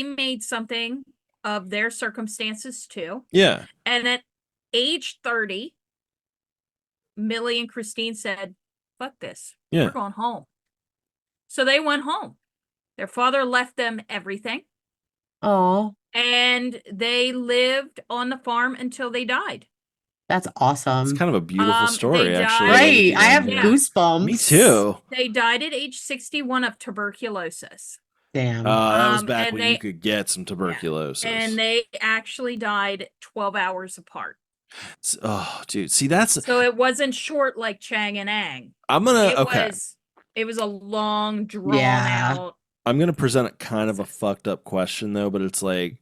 made something of their circumstances too. Yeah. And at age 30, Millie and Christine said, fuck this. We're going home. So they went home. Their father left them everything. Oh, And they lived on the farm until they died. that's awesome. It's kind of a beautiful They story, died- actually. Right. I have Yeah. goosebumps. Me too. They died at age 61 of tuberculosis. Damn. That was Um, back and when they- you could get some tuberculosis. And they actually died 12 hours apart. Oh, dude. See, that's. So it wasn't short like Chang and Ang. I'm gonna. It was a long, drawn Yeah. out. I'm gonna present a kind of a fucked up question though, but it's like,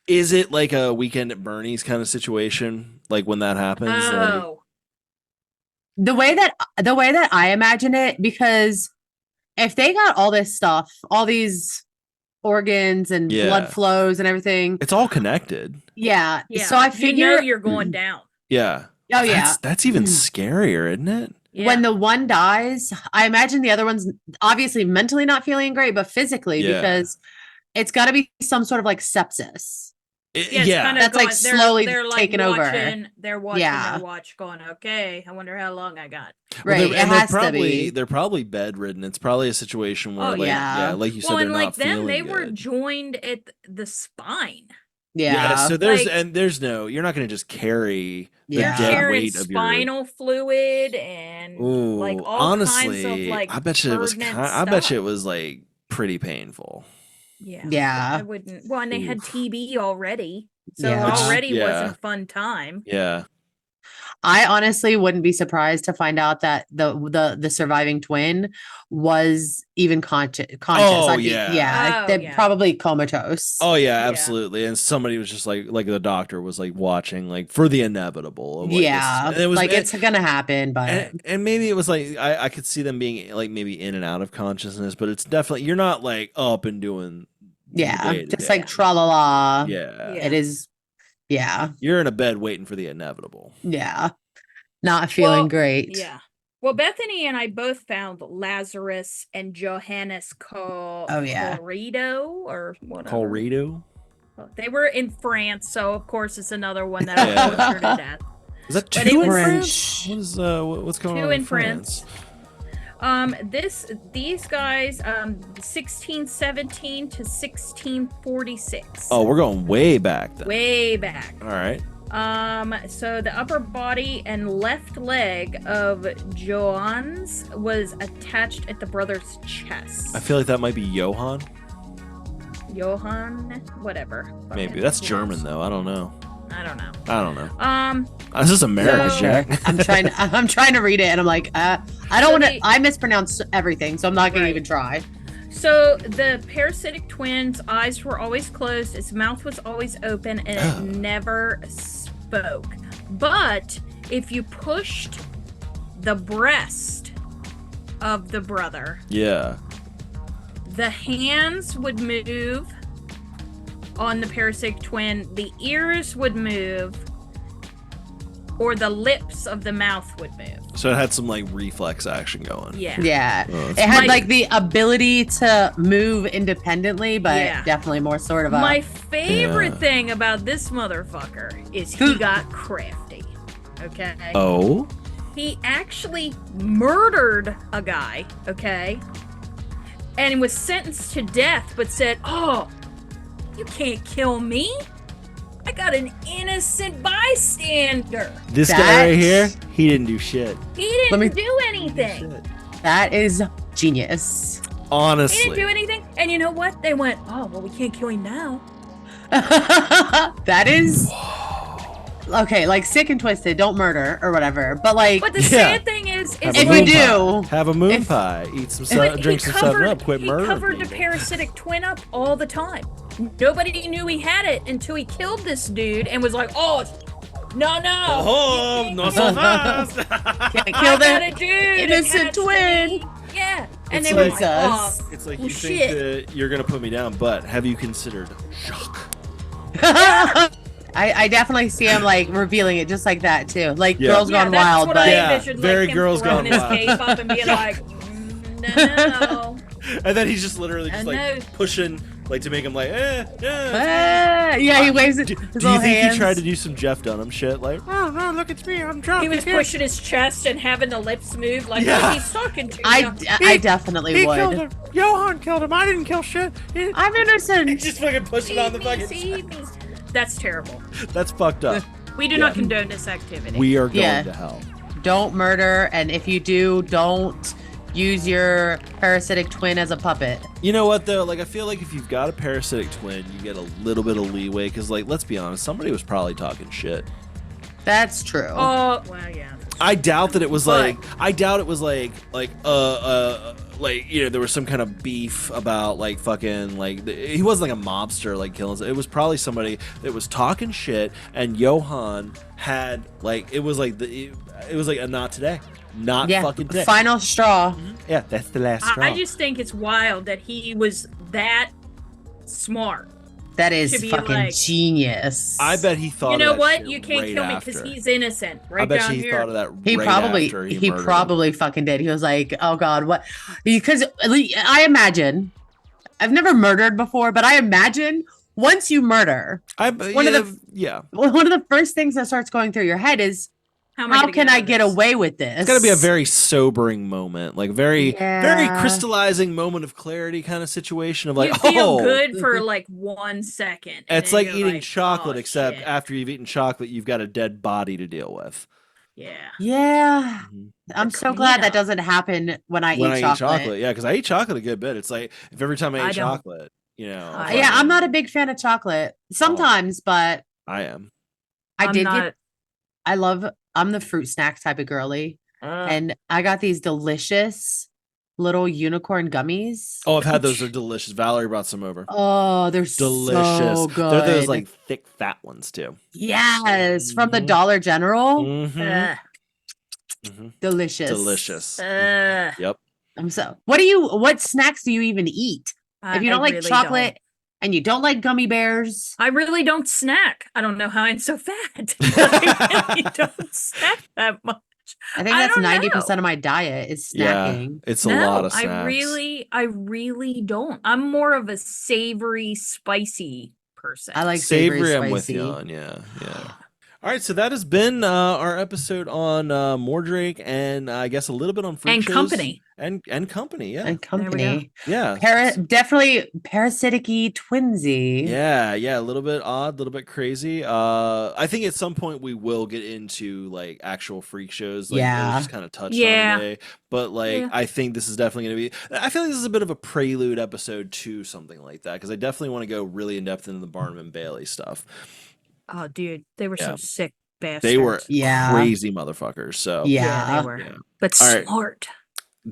is it like a Weekend at Bernie's kind of situation? Like when that happens? Like, Oh, The way that I imagine it, because if they got all this stuff, all these organs and Yeah. blood flows and everything, it's all connected. yeah. yeah. So I figure, you're going down. Yeah. oh yeah, That's even scarier, isn't it? Yeah. when the one dies, I imagine the other one's obviously mentally not feeling great, but physically, Yeah. because it's got to be some sort of like sepsis. it's Yeah. kinda That's, like, slowly taken over. They're watching Yeah. their watch going, okay, I wonder how long I got. Well, Right. they're- It and they're has to probably, be. They're probably bedridden. It's probably a situation where, Oh, like, yeah. like you said, Well, they're and not like them, feeling they good. were joined at the spine. Yeah. So there's Like- you're not going to just carry the Yeah. They're dead carrying weight of your. spinal fluid and Ooh, like all honestly, kinds of like I bet you it was. pertinent I bet you it stuff. was like pretty painful. Yeah. Yeah. I wouldn't. Well, and they had Oof. TB already. So Yeah. it already Yeah. wasn't a fun time. Yeah. I honestly wouldn't be surprised to find out that the surviving twin was even conscious. Oh, I'd be- yeah. Oh, they're yeah. probably comatose. Oh yeah, Yeah. absolutely. And somebody was just like the doctor was like watching like for the inevitable. Of, like, yeah, and it was like and- it's gonna happen, but and maybe it was like I could see them being like maybe in and out of consciousness, but it's definitely you're not like up and doing. yeah, day to just day. like tra la la. Yeah. Yeah. It is. Yeah, You're in a bed waiting for the inevitable. yeah, not feeling Well, great. Yeah. Well, Bethany and I both found Lazarus and Johannes Oh, yeah. Corrido or whatever. Colorado? They were in France, so of course it's another one that Yeah. was tortured to death. Is that But it two in was- France? What is what's going Two on in France. These guys, 1617 to 1646. Oh, we're going way back then. Way back. All right. So the upper body and left leg of Johannes was attached at the brother's chest. I feel like that might be Johann. Johann, whatever. Maybe Fucking that's who German knows? though. I don't know. I don't know. I don't know. This is So American, So- Jack. I'm trying to read it, and I'm like, I don't So want to. they- I mispronounce everything, so I'm not gonna Right. even try. So the parasitic twin's eyes were always closed, its mouth was always open, and Oh. it never spoke. But if you pushed the breast of the brother, Yeah. the hands would move on the parasitic twin, the ears would move, or the lips of the mouth would move. So it had some like reflex action going. Yeah. Yeah, Oh, it that's had My- like the ability to move independently, but Yeah. definitely more sort of a. My favorite Yeah. thing about this motherfucker is he got crafty. Okay. Oh. He actually murdered a guy, okay? And was sentenced to death, but said, "Oh, you can't kill me. I got an innocent bystander. This guy That- right here, he didn't do shit. He didn't Let me- do anything. That is genius. He Honestly. didn't do anything." And you know what? They went, "Oh, well, we can't kill him now." That is okay. Like sick and twisted. Don't murder or whatever. But like, But the Yeah. sad thing is Have If a you moon do- pie. Have a moon if- pie. Eat some But drink some 7-Up. Quit he murdering covered the people. parasitic twin up all the time. Nobody knew he had it until he killed this dude and was like, "Oh, no, no. Oh, you not can't so fast. can't I kill got a the dude innocent attached to twin." me." Yeah. And It's they were like- like, "Oh, It's like Well, you think shit. that you're gonna put me down, but have you considered Jacques? I definitely see him like revealing it just like that too. Like Yeah. Girls yeah, Gone that's Wild, what but I Yeah, envisioned, very like him Girls throwing Gone his Wild. cape up and being like, "No." And then he's just literally just I like know. like to make him like, he waves it. Do his you little think hands. he tried to do some Jeff Dunham shit? Like, oh no, look at me, I'm drunk. He was pushing his chest and having the lips move like he's talking to you. I definitely would. Killed him. Johan killed him. I didn't kill shit. I'm innocent. He's just fucking pushing on the fucking. See me. That's terrible. That's fucked up. We do not condone this activity. We are going to hell. Don't murder, and if you do, don't use your parasitic twin as a puppet. You know what though? Like, I feel like if you've got a parasitic twin, you get a little bit of leeway because, like, let's be honest, somebody was probably talking shit. That's true. Oh, well, yeah. I doubt that it was like you know, there was some kind of beef about like fucking like he wasn't like a mobster like killing. It was probably somebody that was talking shit, and Johan had like it was like a not today, not fucking today. Final straw. Yeah, that's the last straw. I just think it's wild that he was that smart. That is fucking like, genius. I bet he thought. You know of that what? shit You can't right kill me after. because he's innocent. Right I bet down he here. thought of that. He right probably after he murdered probably fucking did. He was like, oh god, what? Because I imagine, I've never murdered before, but I imagine once you murder, one of the first things that starts going through your head is, how can I get away with this? It's got to be a very sobering moment, like very crystallizing moment of clarity kind of situation of like, you feel good for like 1 second. It's like eating chocolate, except after you've eaten chocolate, you've got a dead body to deal with. Yeah. Yeah. I'm so glad that doesn't happen when I eat chocolate. Yeah, because I eat chocolate a good bit. It's like if every time I eat chocolate, you know. I'm not a big fan of chocolate sometimes, but I am. I'm the fruit snacks type of girly. And I got these delicious little unicorn gummies. Oh, I've had those. They're delicious. Valerie brought some over. Oh, they're delicious. So good. They're those like thick, fat ones too. Yes, from the Dollar General. Delicious. Yep. What snacks do you even eat? If you don't like really chocolate and you don't like gummy bears. I really don't snack. I don't know how I'm so fat. I really don't snack that much. I think that's 90% of my diet is snacking. Yeah, it's a lot of snacks. I really don't. I'm more of a savory, spicy person. I like savory I'm with you on. Yeah. All right, so that has been our episode on Mordrake, and I guess a little bit on freak shows. Company. And company, yeah. And company. Yeah. Definitely parasitic-y twinsy. Yeah, a little bit odd, a little bit crazy. I think at some point we will get into like actual freak shows. Like, it was just kind of touched on today. But like I think this is definitely going to be, I feel like this is a bit of a prelude episode to something like that, because I definitely want to go really in depth into the Barnum and Bailey stuff. Oh, dude, they were so sick bastards. They were crazy motherfuckers. So they were. Yeah. But smart.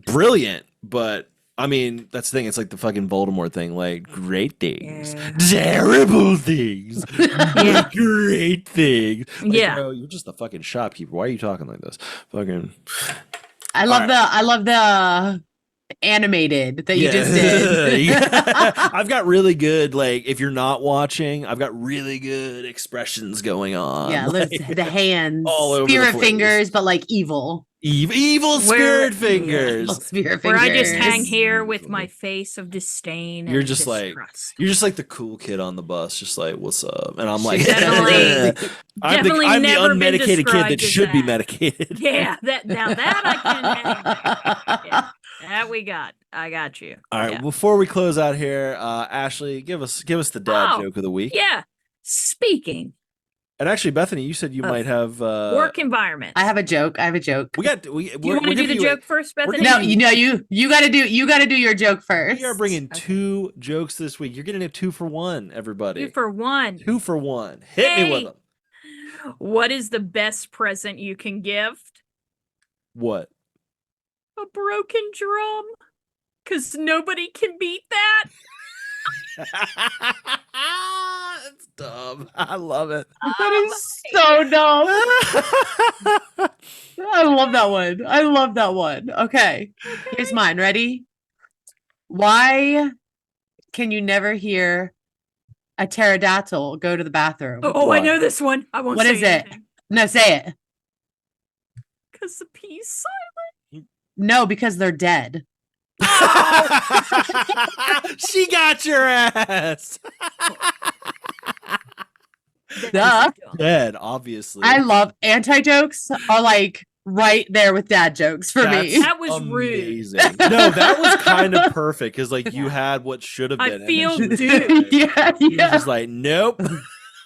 Brilliant. But I mean, that's the thing. It's like the fucking Voldemort thing. Like, great things, terrible things, great things. Like, bro, you're just the fucking shopkeeper. Why are you talking like this? Fucking. I love the animated that you just did. I've got really good, like, if you're not watching, I've got really good expressions going on. Yeah, like, the hands, all over spirit fingers, but like evil. Evil spirit fingers. Spirit where fingers. I just hang here with my face of disdain. You're and just distrust. you're just like the cool kid on the bus, just like, what's up? And I'm like, Definitely I'm the unmedicated kid that should be medicated. Yeah, that I can hang. That we got. I got you. All right. Before we close out here, Ashley, give us the dad joke of the week. Yeah. Speaking. And actually, Bethany, you said you might have work environment. I have a joke. Do you want to do the joke first, Bethany? No, you got to do your joke first. We are bringing 2 jokes this week. You're getting a 2 for 1, everybody. 2 for 1. 2 for 1. Hit me with them. What is the best present you can give? What? A broken drum. Because nobody can beat that. It's dumb. I love it. That is so dumb. I love that one. Okay. Here's mine. Ready? Why can you never hear a pterodactyl go to the bathroom? Oh, I know this one. I won't say anything. What is it? No, say it. Because the P's silent. No, because they're dead. She got your ass. Duh. Dead, obviously. I love anti-jokes are like right there with dad jokes for me. That was amazing. rude. No, that was kind of perfect because like you had what should have been. I feel and then she was duped. like- Yeah, she was yeah. just like, nope.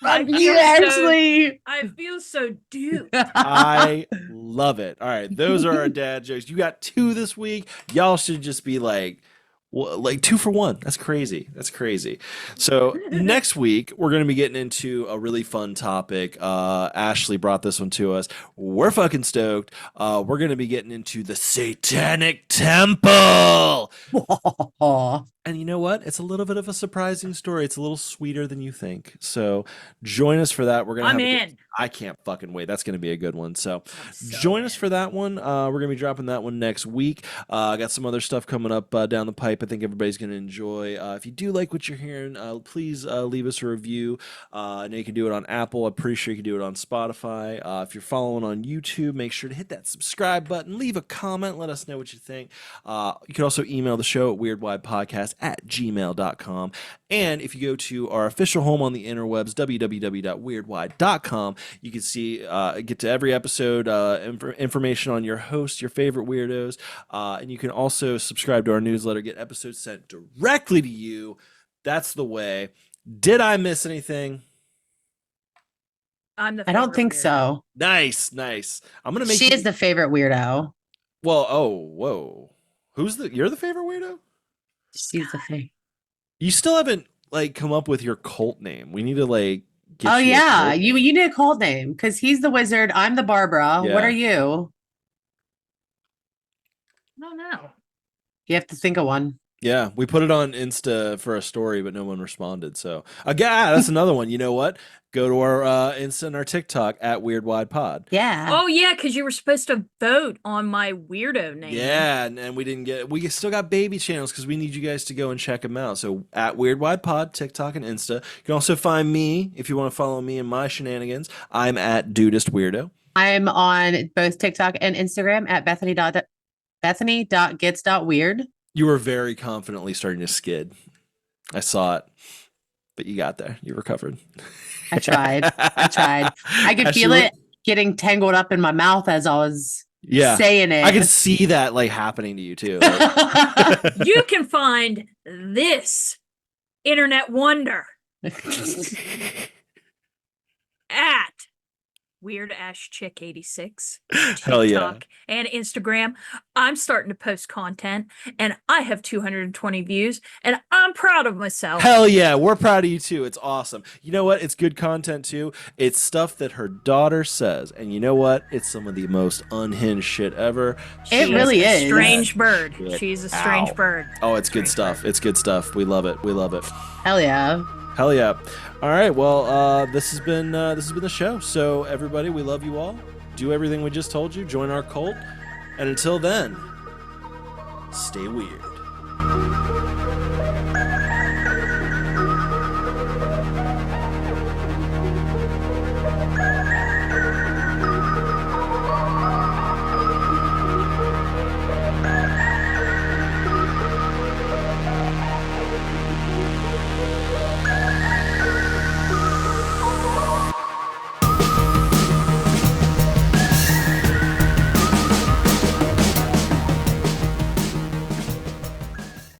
I You feel actually. I feel so duped. I love it. All right, those are our dad jokes. You got 2 this week. Y'all should just be like 2 for 1. That's crazy. That's crazy. So next week we're going to be getting into a really fun topic. Ashley brought this one to us. We're fucking stoked. We're going to be getting into the Satanic Temple. And you know what? It's a little bit of a surprising story. It's a little sweeter than you think. So join us for that. We're gonna. I'm have in. I can't fucking wait. That's gonna be a good one. So So join us in. for that one. We're gonna be dropping that one next week. I got some other stuff coming up down the pipe. I think everybody's gonna enjoy. If you do like what you're hearing, please leave us a review. I know you can do it on Apple. I'm pretty sure you can do it on Spotify. If you're following on YouTube, make sure to hit that subscribe button. Leave a comment. Let us know what you think. You can also email the show at weirdwidepodcast@gmail.com. And if you go to our official home on the interwebs, www.weirdwide.com, you can see, get to every episode, information on your host, your favorite weirdos. And you can also subscribe to our newsletter, get episodes sent directly to you. That's the way. Did I miss anything? I'm the I don't favorite think weirdo. so. Nice, nice. I'm going to make She is the favorite weirdo. Well, whoa. You're the favorite weirdo? She's the favorite. You still haven't like come up with your cult name. We need to like get Oh you a yeah, cult you name. need a cult name because he's the wizard. I'm the Barbara. Yeah. What are you? No, no. You have to think of one. Yeah, we put it on Insta for a story, but no one responded. So again, that's another one. You know what? Go to our Insta and our TikTok at Weird Wide Pod. Yeah. Oh yeah, because you were supposed to vote on my weirdo name. Yeah, and we didn't get. We still got baby channels because we need you guys to go and check them out. So at Weird Wide Pod, TikTok and Insta. You can also find me if you want to follow me and my shenanigans. I'm at Dudest Weirdo. I'm on both TikTok and Instagram at Bethany.gets.weird. You were very confidently starting to skid. I saw it, but you got there. You recovered. I tried. I could feel it getting tangled up in my mouth as I was saying it. I could see that like happening to you too. Like, You can find this internet wonder at Weird Ash Chick 86 Hell yeah. TikTok and Instagram. I'm starting to post content and I have 220 views and I'm proud of myself. Hell yeah, we're proud of you too. It's awesome. You know what? It's good content too. It's stuff that her daughter says, and you know what? It's some of the most unhinged shit ever. It really a is. strange bird. Shit. She's a strange Ow. bird. Oh, it's good stuff. It's good stuff. We love it. We love it. Hell yeah. Hell yeah. All right. Well, this has been the show. So everybody, we love you all. Do everything we just told you. Join our cult. And until then, stay weird.